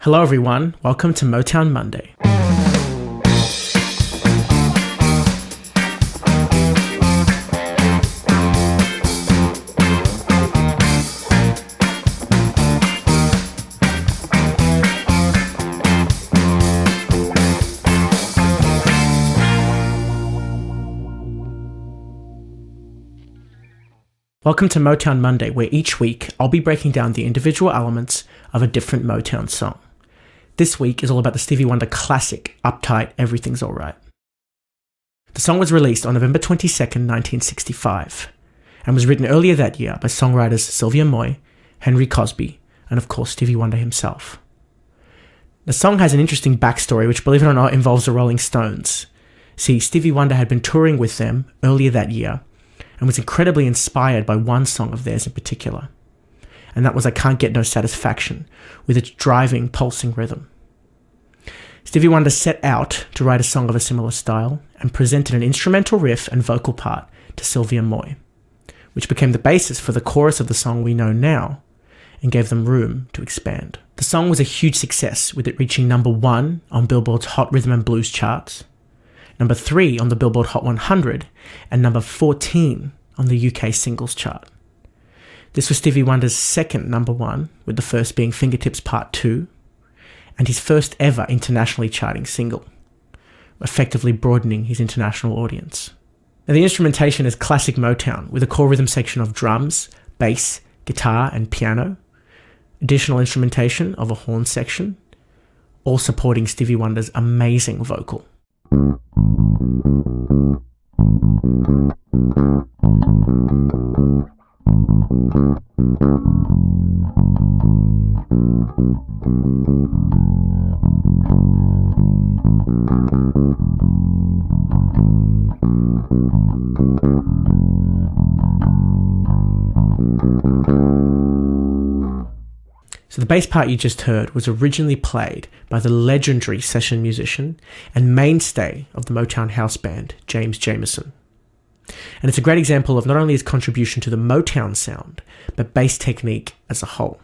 Hello everyone, welcome to Motown Monday. Welcome to Motown Monday, where each week I'll be breaking down the individual elements of a different Motown song. This week is all about the Stevie Wonder classic, Uptight, Everything's Alright. The song was released on November 22nd, 1965, and was written earlier that year by songwriters Sylvia Moy, Henry Cosby, and of course Stevie Wonder himself. The song has an interesting backstory, which, believe it or not, involves the Rolling Stones. See, Stevie Wonder had been touring with them earlier that year, and was incredibly inspired by one song of theirs in particular. And that was I Can't Get No Satisfaction, with its driving, pulsing rhythm. Stevie Wonder set out to write a song of a similar style and presented an instrumental riff and vocal part to Sylvia Moy, which became the basis for the chorus of the song we know now and gave them room to expand. The song was a huge success, with it reaching number 1 on Billboard's Hot Rhythm and Blues charts, number 3 on the Billboard Hot 100, and number 14 on the UK singles chart. This was Stevie Wonder's second number 1, with the first being Fingertips Part 2, and his first ever internationally charting single, effectively broadening his international audience. Now, the instrumentation is classic Motown, with a core rhythm section of drums, bass, guitar, and piano, additional instrumentation of a horn section, all supporting Stevie Wonder's amazing vocal. So the bass part you just heard was originally played by the legendary session musician and mainstay of the Motown house band, James Jamerson. And it's a great example of not only his contribution to the Motown sound, but bass technique as a whole.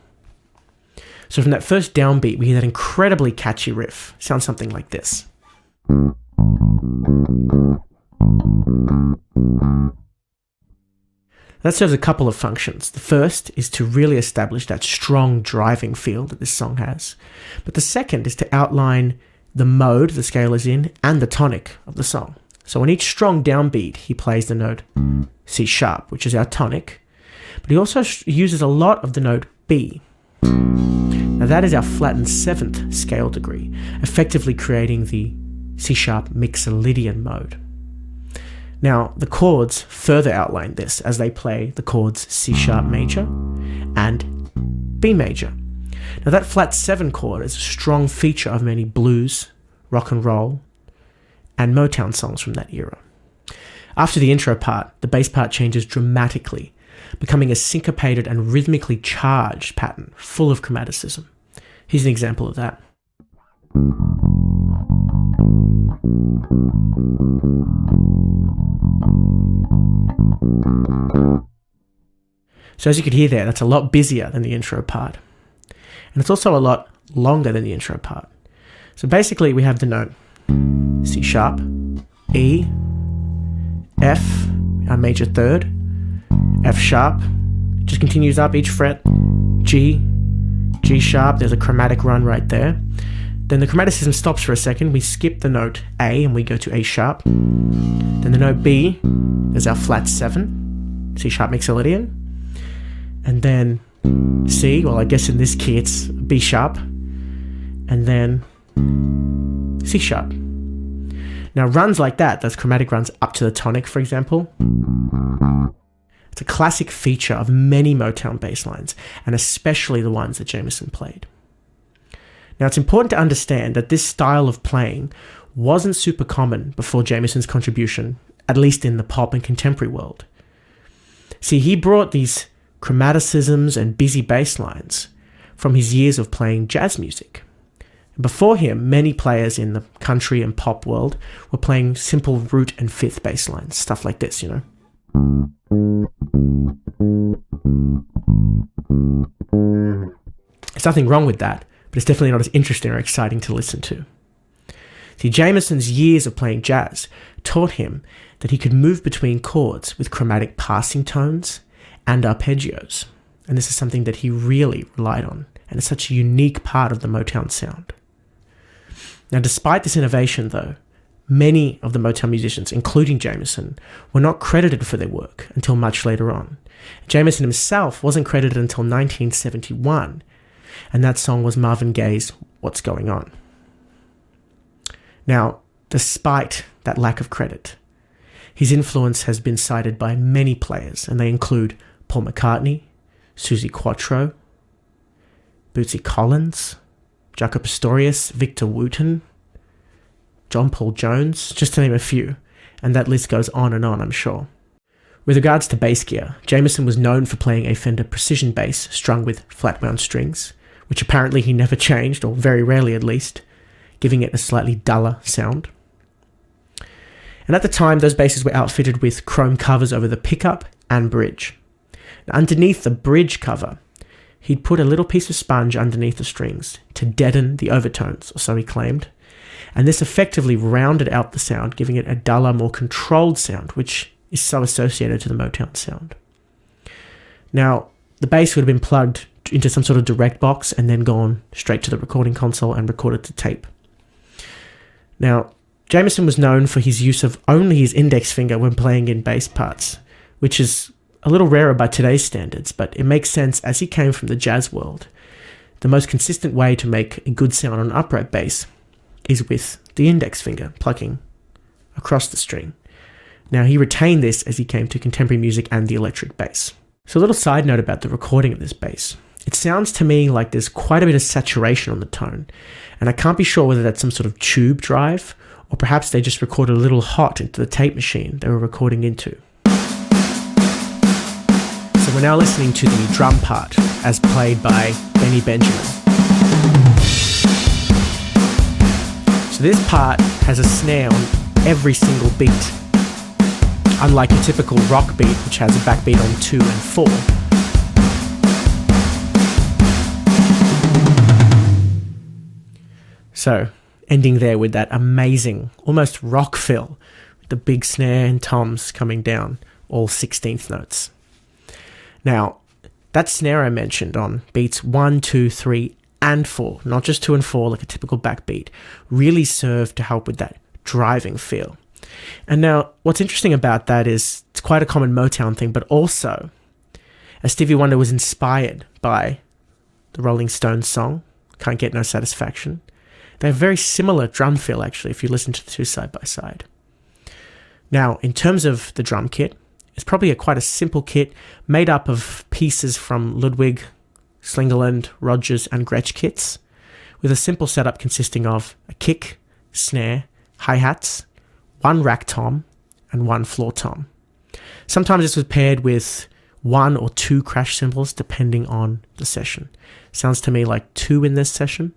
So from that first downbeat, we hear that incredibly catchy riff. Sounds something like this. That serves a couple of functions. The first is to really establish that strong driving feel that this song has. But the second is to outline the mode the scale is in and the tonic of the song. So on each strong downbeat, he plays the note C sharp, which is our tonic, but he also uses a lot of the note B. Now that is our flattened 7th scale degree, effectively creating the C sharp mixolydian mode. Now, the chords further outline this as they play the chords C sharp major and B major. Now, that flat 7 chord is a strong feature of many blues, rock and roll, and Motown songs from that era. After the intro part, the bass part changes dramatically, becoming a syncopated and rhythmically charged pattern full of chromaticism. Here's an example of that. So as you could hear there, that's a lot busier than the intro part. And it's also a lot longer than the intro part. So basically we have the note C sharp, E, F, our major 3rd, F sharp, just continues up each fret, G, G sharp, there's a chromatic run right there. Then the chromaticism stops for a second, we skip the note A and we go to A sharp. Then the note B, there's our flat 7, C sharp mixolydian. And then C, well I guess in this key it's B sharp. And then C sharp. Now runs like that, those chromatic runs up to the tonic, for example, it's a classic feature of many Motown bass lines, and especially the ones that Jamerson played. Now it's important to understand that this style of playing wasn't super common before Jamerson's contribution, at least in the pop and contemporary world. See, he brought these chromaticisms and busy bass lines from his years of playing jazz music. Before him, many players in the country and pop world were playing simple root and fifth bass lines, stuff like this, you know. There's nothing wrong with that, but it's definitely not as interesting or exciting to listen to. See, Jameson's years of playing jazz taught him that he could move between chords with chromatic passing tones and arpeggios, and this is something that he really relied on, and it's such a unique part of the Motown sound. Now, despite this innovation, though, many of the Motown musicians, including Jameson, were not credited for their work until much later on. Jameson himself wasn't credited until 1971, and that song was Marvin Gaye's What's Going On. Now, despite that lack of credit, his influence has been cited by many players, and they include Paul McCartney, Suzi Quatro, Bootsy Collins, Jaco Pastorius, Victor Wooten, John Paul Jones, just to name a few, and that list goes on, I'm sure. With regards to bass gear, Jameson was known for playing a Fender Precision bass strung with flat-wound strings, which apparently he never changed, or very rarely at least, giving it a slightly duller sound. And at the time, those basses were outfitted with chrome covers over the pickup and bridge. Now, underneath the bridge cover, he'd put a little piece of sponge underneath the strings to deaden the overtones, or so he claimed, and this effectively rounded out the sound, giving it a duller, more controlled sound, which is so associated to the Motown sound. Now, the bass would have been plugged into some sort of direct box and then gone straight to the recording console and recorded to tape. Now, Jameson was known for his use of only his index finger when playing in bass parts, which is a little rarer by today's standards, but it makes sense as he came from the jazz world. The most consistent way to make a good sound on an upright bass is with the index finger plucking across the string. Now, he retained this as he came to contemporary music and the electric bass. So a little side note about the recording of this bass. It sounds to me like there's quite a bit of saturation on the tone, and I can't be sure whether that's some sort of tube drive, or perhaps they just recorded a little hot into the tape machine they were recording into. So we're now listening to the drum part, as played by Benny Benjamin. So this part has a snare on every single beat, unlike a typical rock beat, which has a backbeat on 2 and 4. So, ending there with that amazing, almost rock fill, with the big snare and toms coming down, all 16th notes. Now, that snare I mentioned on beats 1, 2, 3, and 4, not just 2 and 4 like a typical backbeat, really served to help with that driving feel. And now, what's interesting about that is it's quite a common Motown thing, but also, as Stevie Wonder was inspired by the Rolling Stones song, Can't Get No Satisfaction, they have very similar drum feel, actually, if you listen to the two side by side. Now, in terms of the drum kit, it's probably quite a simple kit made up of pieces from Ludwig, Slingerland, Rogers, and Gretsch kits, with a simple setup consisting of a kick, snare, hi-hats, 1 rack tom, and 1 floor tom. Sometimes this was paired with 1 or 2 crash cymbals depending on the session. Sounds to me like 2 in this session.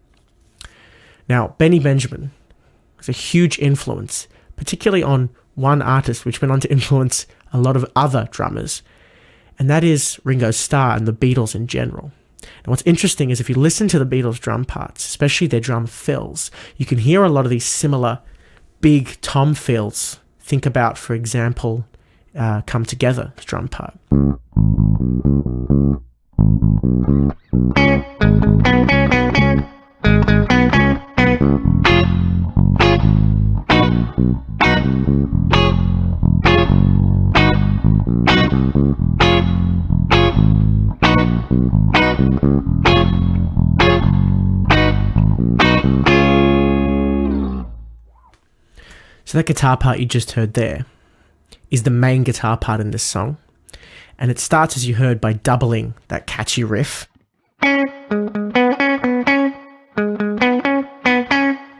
Now, Benny Benjamin was a huge influence, particularly on one artist which went on to influence a lot of other drummers, and that is Ringo Starr and the Beatles in general. And what's interesting is if you listen to the Beatles' drum parts, especially their drum fills, you can hear a lot of these similar big tom fills. Think about, for example, Come Together drum part. So that guitar part you just heard there is the main guitar part in this song, and it starts, as you heard, by doubling that catchy riff. I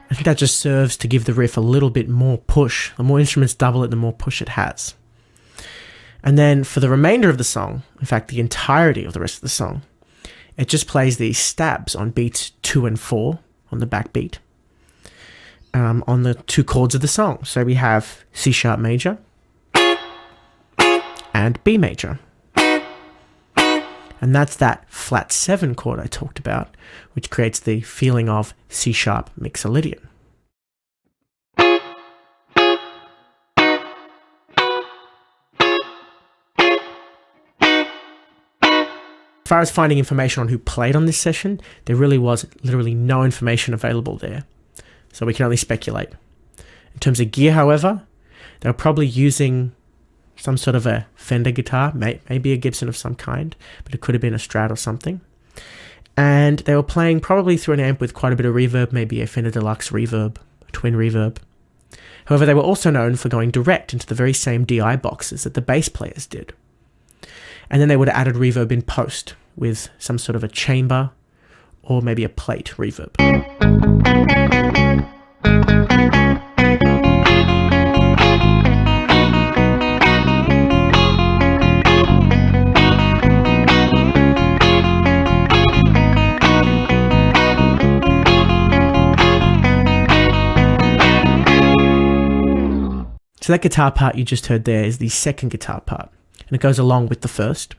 think that just serves to give the riff a little bit more push. The more instruments double it, the more push it has. And then for the remainder of the song, in fact the entirety of the rest of the song, it just plays these stabs on beats 2 and 4 on the backbeat, on the 2 chords of the song. So we have C sharp major and B major. And that's that flat 7 chord I talked about, which creates the feeling of C-sharp mixolydian. As far as finding information on who played on this session, there really was literally no information available there, so we can only speculate. In terms of gear, however, they were probably using some sort of a Fender guitar, maybe a Gibson of some kind, but it could have been a Strat or something. And they were playing probably through an amp with quite a bit of reverb, maybe a Fender Deluxe reverb, a twin reverb. However, they were also known for going direct into the very same DI boxes that the bass players did. And then they would have added reverb in post with some sort of a chamber or maybe a plate reverb. So that guitar part you just heard there is the second guitar part, and it goes along with the first.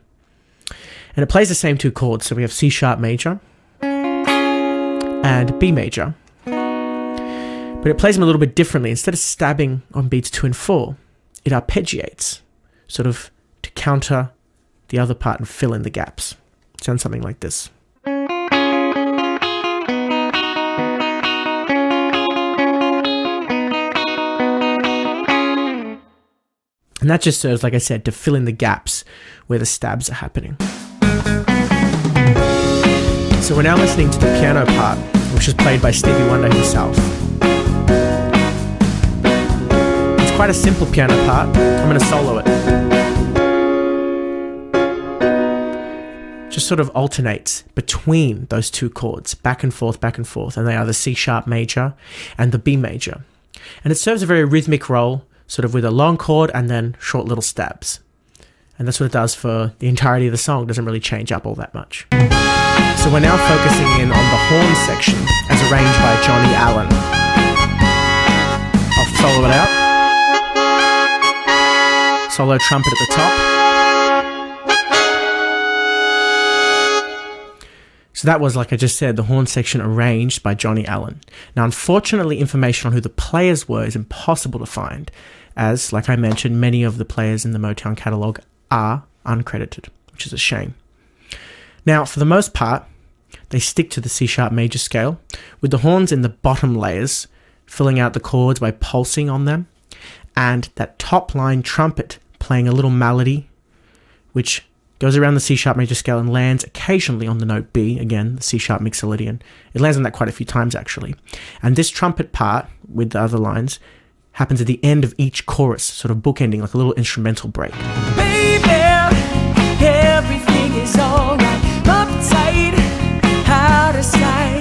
And it plays the same 2 chords, so we have C sharp major and B major. But it plays them a little bit differently. Instead of stabbing on beats 2 and 4, it arpeggiates, sort of to counter the other part and fill in the gaps. It sounds something like this. And that just serves, like I said, to fill in the gaps where the stabs are happening. So we're now listening to the piano part, which is played by Stevie Wonder himself. It's quite a simple piano part. I'm going to solo it. Just sort of alternates between those 2 chords, back and forth, and they are the C sharp major and the B major. And it serves a very rhythmic role, sort of with a long chord and then short little stabs. And that's what it does for the entirety of the song. It doesn't really change up all that much. So we're now focusing in on the horn section as arranged by Johnny Allen. I'll solo it out. Solo trumpet at the top. So that was, like I just said, the horn section arranged by Johnny Allen. Now, unfortunately, information on who the players were is impossible to find, as, like I mentioned, many of the players in the Motown catalogue are uncredited, which is a shame. Now, for the most part, they stick to the C sharp major scale, with the horns in the bottom layers filling out the chords by pulsing on them, and that top line trumpet playing a little melody, which goes around the C sharp major scale and lands occasionally on the note B, again, the C sharp mixolydian. It lands on that quite a few times, actually. And this trumpet part, with the other lines, happens at the end of each chorus, sort of bookending like a little instrumental break. Baby, everything is alright. Uptight, out of sight.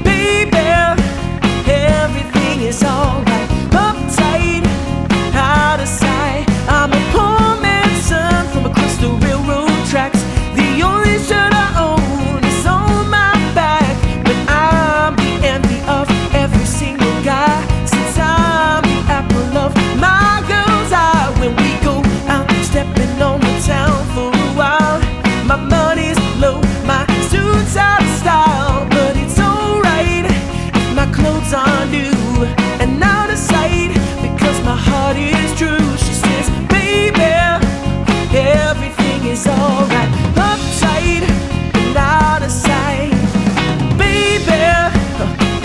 Baby, everything is alright. Uptight, out of sight. I'm a poor man's son from across the railroad tracks. The only shirt I own is on my back, but I'm the envy of every single guy, since I'm the apple of my girl's eye. When we go out stepping on the town for a while, my money's low, my suit's out of style, but it's alright if my clothes are new and out of sight, because my heart is true. She says, baby, everything is alright. Uptight and out of sight. Baby,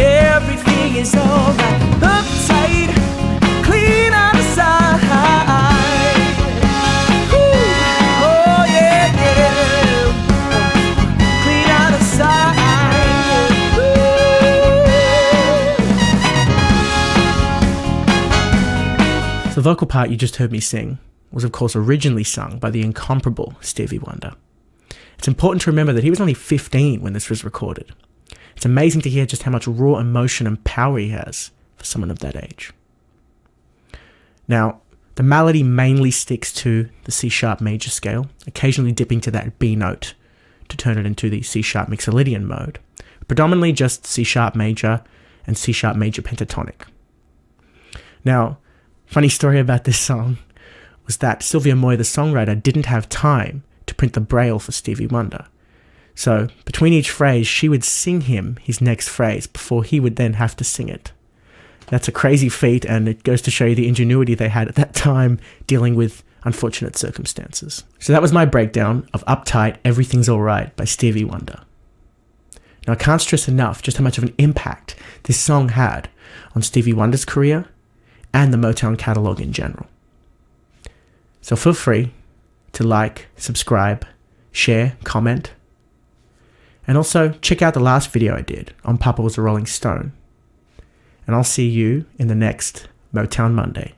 everything is alright. Uptight, clean out of sight. Oh yeah, yeah. Clean out of sight. The vocal part you just heard me sing was of course originally sung by the incomparable Stevie Wonder. It's important to remember that he was only 15 when this was recorded. It's amazing to hear just how much raw emotion and power he has for someone of that age. Now, the melody mainly sticks to the C sharp major scale, occasionally dipping to that B note to turn it into the C sharp mixolydian mode, predominantly just C sharp major and C sharp major pentatonic. Now, funny story about this song was that Sylvia Moy, the songwriter, didn't have time to print the braille for Stevie Wonder. So between each phrase, she would sing him his next phrase before he would then have to sing it. That's a crazy feat, and it goes to show you the ingenuity they had at that time dealing with unfortunate circumstances. So that was my breakdown of Uptight, Everything's Alright by Stevie Wonder. Now I can't stress enough just how much of an impact this song had on Stevie Wonder's career and the Motown catalogue in general. So feel free to like, subscribe, share, comment, and also check out the last video I did on Papa Was a Rolling Stone. And I'll see you in the next Motown Monday.